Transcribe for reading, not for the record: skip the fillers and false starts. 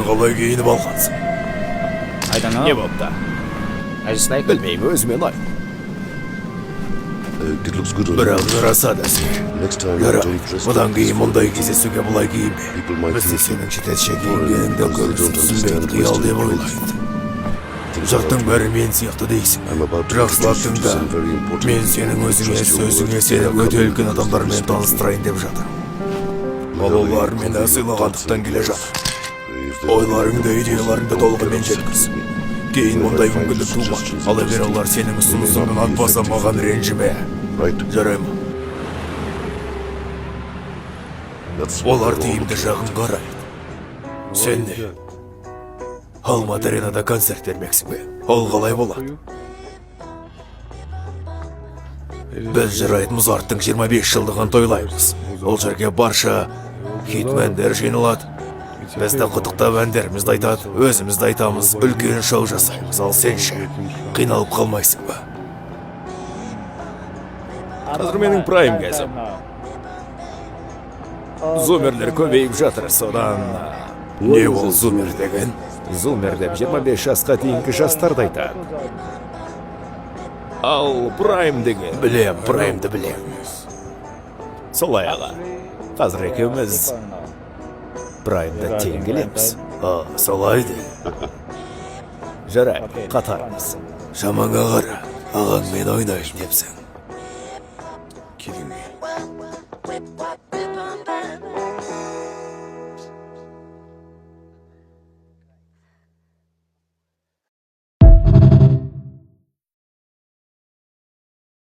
қалай киініп алғансың? I don't know. Не болыпты? I just like it. Білмеймін, өзіме ұнайды. It looks good on Бірақ you. жарасады сен. Next time Жарайды. don't dress Бұдан like кейін this. мұндай кездесуге бұлай киінбе. People might Бізде think сенің шетелше foreign киінгеніңді because they көбісі don't түсінбейді, understand қиял деп Western ойлайды. Things Жұрттың about бәрі мен сияқты дейсің. I'm about to Жақсылап introduce you to тыңда. some very important Мен people. сенің өзіңе, Trust your сөзіңе word. сені They are өте coming үлкен because адамдармен they respect таныстырайын деп жатырмын. you. Ал олар мені May they сыйлағандықтан келе confidence. жатыр. If they Ойларыңды, don't идеяларыңды don't толығымен get upset. жеткіз. Кейін мұндай мүмкіндік тумады. Ал егер олар сенің ұсынысыңнан ұнатпаса маған ренжіме. Right? Жарай ма? That's what Олар they're all тиімді looking жағын қарайды. Сен не? Алматы аренада концерт бермексің бе? Ол қалай болады? Біз Жырайт Музарттың 25 жылдығын тойлаймыз. Ол жерге барша хитмендер жиналады. Бізді құттықтап әндерімізді айтады, өзімізді айтамыз, үлкен шоу жасаймыз. Ал сен ше, қиналып қалмайсың ба? Қазір менің прайм кезім. Зумерлер көбейіп жатыр, содан... Не ол зумер деген? Зумер деп 25 жасқа дейінгі жастарды айтады. Ал прайм деген... Білем, праймды білем. Солай аға. Қазір екеуміз праймда тең келеміз. Солай де. Жарайды, қатармыз. Шамаңа қара, ағаңмен ойнайын депсің.